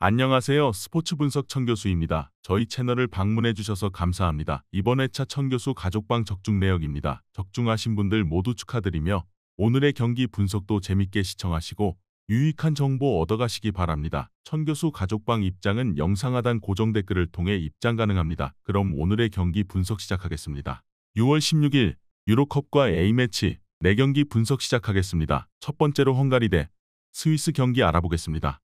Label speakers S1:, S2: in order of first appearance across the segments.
S1: 안녕하세요. 스포츠 분석 천교수입니다. 저희 채널을 방문해 주셔서 감사합니다. 이번 회차 천교수 가족방 적중 내역입니다. 적중하신 분들 모두 축하드리며 오늘의 경기 분석도 재밌게 시청하시고 유익한 정보 얻어가시기 바랍니다. 천교수 가족방 입장은 영상 하단 고정 댓글을 통해 입장 가능합니다. 그럼 오늘의 경기 분석 시작하겠습니다. 6월 16일 유로컵과 A매치 4경기 분석 시작하겠습니다. 첫 번째로 헝가리 대 스위스 경기 알아보겠습니다.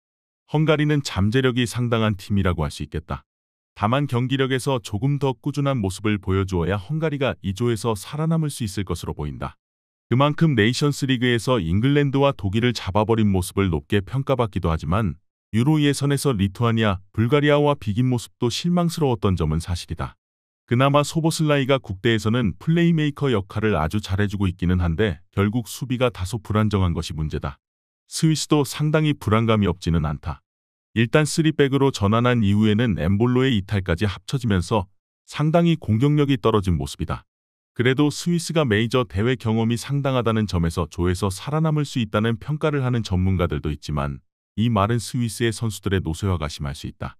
S1: 헝가리는 잠재력이 상당한 팀이라고 할 수 있겠다. 다만 경기력에서 조금 더 꾸준한 모습을 보여주어야 헝가리가 이 조에서 살아남을 수 있을 것으로 보인다. 그만큼 네이션스 리그에서 잉글랜드와 독일을 잡아버린 모습을 높게 평가받기도 하지만 유로 예선에서 리투아니아, 불가리아와 비긴 모습도 실망스러웠던 점은 사실이다. 그나마 소보슬라이가 국대에서는 플레이메이커 역할을 아주 잘해주고 있기는 한데 결국 수비가 다소 불안정한 것이 문제다. 스위스도 상당히 불안감이 없지는 않다. 일단 3백으로 전환한 이후에는 엠볼로의 이탈까지 합쳐지면서 상당히 공격력이 떨어진 모습이다. 그래도 스위스가 메이저 대회 경험이 상당하다는 점에서 조에서 살아남을 수 있다는 평가를 하는 전문가들도 있지만 이 말은 스위스의 선수들의 노쇠화가 심할 수 있다.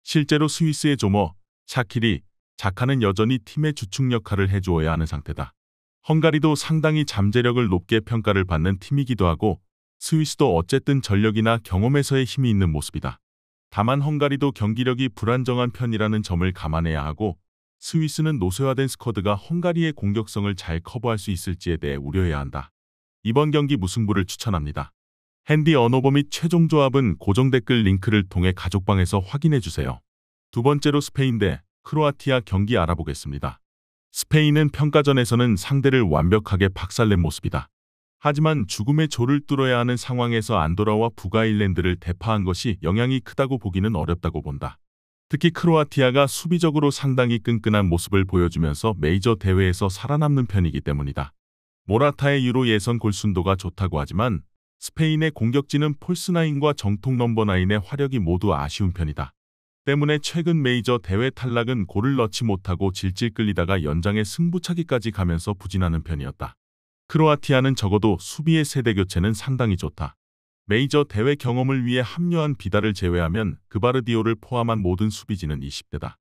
S1: 실제로 스위스의 조머, 샤키리, 자카는 여전히 팀의 주축 역할을 해주어야 하는 상태다. 헝가리도 상당히 잠재력을 높게 평가를 받는 팀이기도 하고 스위스도 어쨌든 전력이나 경험에서의 힘이 있는 모습이다. 다만 헝가리도 경기력이 불안정한 편이라는 점을 감안해야 하고 스위스는 노쇠화된 스쿼드가 헝가리의 공격성을 잘 커버할 수 있을지에 대해 우려해야 한다. 이번 경기 무승부를 추천합니다. 핸디 언어버 및 최종 조합은 고정 댓글 링크를 통해 가족방에서 확인해주세요. 두 번째로 스페인 대 크로아티아 경기 알아보겠습니다. 스페인은 평가전에서는 상대를 완벽하게 박살낸 모습이다. 하지만 죽음의 조를 뚫어야 하는 상황에서 안도라와 북아일랜드를 대파한 것이 영향이 크다고 보기는 어렵다고 본다. 특히 크로아티아가 수비적으로 상당히 끈끈한 모습을 보여주면서 메이저 대회에서 살아남는 편이기 때문이다. 모라타의 유로 예선 골순도가 좋다고 하지만 스페인의 공격진은 폴스9과 정통 넘버9의 화력이 모두 아쉬운 편이다. 때문에 최근 메이저 대회 탈락은 골을 넣지 못하고 질질 끌리다가 연장의 승부차기까지 가면서 부진하는 편이었다. 크로아티아는 적어도 수비의 세대 교체는 상당히 좋다. 메이저 대회 경험을 위해 합류한 비달을 제외하면 그바르디올을 포함한 모든 수비진은 20대다.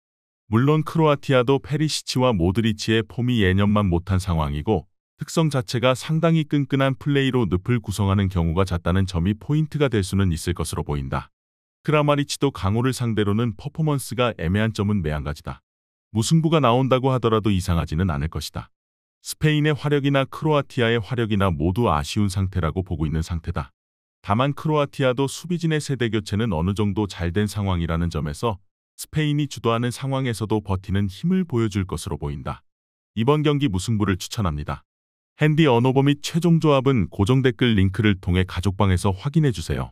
S1: 물론 크로아티아도 페리시치와 모드리치의 폼이 예년만 못한 상황이고 특성 자체가 상당히 끈끈한 플레이로 늪을 구성하는 경우가 잦다는 점이 포인트가 될 수는 있을 것으로 보인다. 크라마리치도 강호를 상대로는 퍼포먼스가 애매한 점은 매한가지다. 무승부가 나온다고 하더라도 이상하지는 않을 것이다. 스페인의 화력이나 크로아티아의 화력이나 모두 아쉬운 상태라고 보고 있는 상태다. 다만 크로아티아도 수비진의 세대 교체는 어느 정도 잘된 상황이라는 점에서 스페인이 주도하는 상황에서도 버티는 힘을 보여줄 것으로 보인다. 이번 경기 무승부를 추천합니다. 핸디 언어버 및 최종 조합은 고정 댓글 링크를 통해 가족방에서 확인해주세요.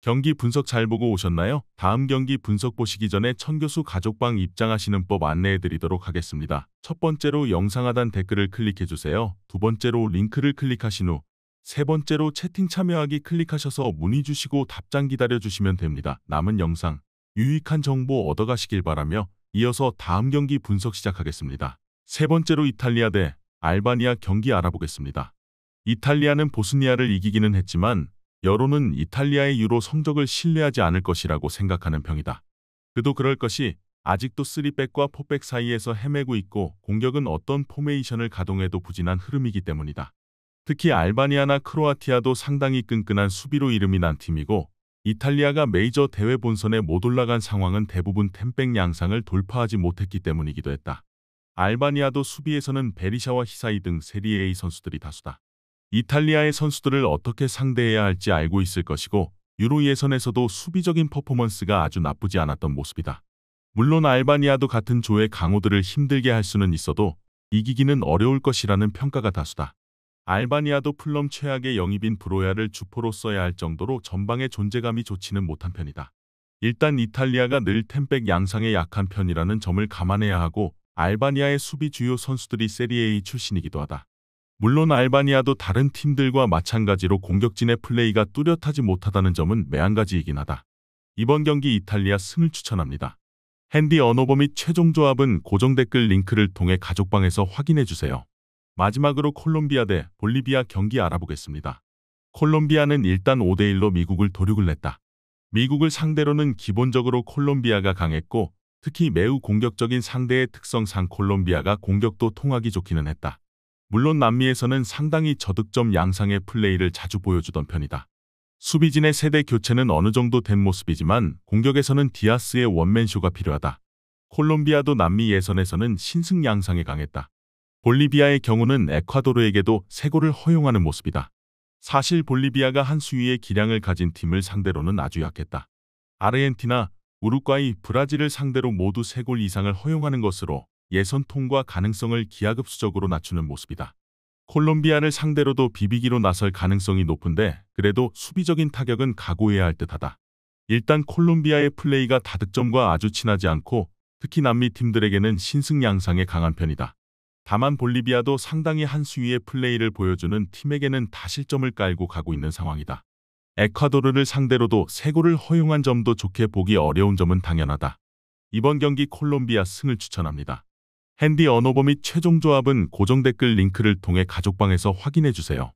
S1: 경기 분석 잘 보고 오셨나요? 다음 경기 분석 보시기 전에 천교수 가족방 입장하시는 법 안내해드리도록 하겠습니다. 첫 번째로 영상 하단 댓글을 클릭해주세요. 두 번째로 링크를 클릭하신 후 세 번째로 채팅 참여하기 클릭하셔서 문의 주시고 답장 기다려주시면 됩니다. 남은 영상 유익한 정보 얻어가시길 바라며 이어서 다음 경기 분석 시작하겠습니다. 세 번째로 이탈리아 대 알바니아 경기 알아보겠습니다. 이탈리아는 보스니아를 이기기는 했지만 여론은 이탈리아의 유로 성적을 신뢰하지 않을 것이라고 생각하는 평이다. 그도 그럴 것이 아직도 3백과 4백 사이에서 헤매고 있고 공격은 어떤 포메이션을 가동해도 부진한 흐름이기 때문이다. 특히 알바니아나 크로아티아도 상당히 끈끈한 수비로 이름이 난 팀이고 이탈리아가 메이저 대회 본선에 못 올라간 상황은 대부분 템백 양상을 돌파하지 못했기 때문이기도 했다. 알바니아도 수비에서는 베리샤와 히사이 등 세리에 A 선수들이 다수다. 이탈리아의 선수들을 어떻게 상대해야 할지 알고 있을 것이고 유로 예선에서도 수비적인 퍼포먼스가 아주 나쁘지 않았던 모습이다. 물론 알바니아도 같은 조의 강호들을 힘들게 할 수는 있어도 이기기는 어려울 것이라는 평가가 다수다. 알바니아도 플럼 최악의 영입인 브로야를 주포로 써야 할 정도로 전방의 존재감이 좋지는 못한 편이다. 일단 이탈리아가 늘 템백 양상에 약한 편이라는 점을 감안해야 하고 알바니아의 수비 주요 선수들이 세리에 A 출신이기도 하다. 물론 알바니아도 다른 팀들과 마찬가지로 공격진의 플레이가 뚜렷하지 못하다는 점은 매한가지이긴 하다. 이번 경기 이탈리아 승을 추천합니다. 핸디 언어버 및 최종 조합은 고정 댓글 링크를 통해 가족방에서 확인해주세요. 마지막으로 콜롬비아 대 볼리비아 경기 알아보겠습니다. 콜롬비아는 일단 5대1로 미국을 도륙을 냈다. 미국을 상대로는 기본적으로 콜롬비아가 강했고 특히 매우 공격적인 상대의 특성상 콜롬비아가 공격도 통하기 좋기는 했다. 물론 남미에서는 상당히 저득점 양상의 플레이를 자주 보여주던 편이다. 수비진의 세대 교체는 어느 정도 된 모습이지만 공격에서는 디아스의 원맨쇼가 필요하다. 콜롬비아도 남미 예선에서는 신승 양상에 강했다. 볼리비아의 경우는 에콰도르에게도 세 골을 허용하는 모습이다. 사실 볼리비아가 한 수위의 기량을 가진 팀을 상대로는 아주 약했다. 아르헨티나, 우루과이, 브라질을 상대로 모두 3골 이상을 허용하는 것으로 예선 통과 가능성을 기하급수적으로 낮추는 모습이다. 콜롬비아를 상대로도 비비기로 나설 가능성이 높은데 그래도 수비적인 타격은 각오해야 할 듯하다. 일단 콜롬비아의 플레이가 다득점과 아주 친하지 않고 특히 남미 팀들에게는 신승 양상에 강한 편이다. 다만 볼리비아도 상당히 한 수위의 플레이를 보여주는 팀에게는 다실점을 깔고 가고 있는 상황이다. 에콰도르를 상대로도 3골을 허용한 점도 좋게 보기 어려운 점은 당연하다. 이번 경기 콜롬비아 승을 추천합니다. 핸디 언어버 및 최종 조합은 고정 댓글 링크를 통해 가족방에서 확인해주세요.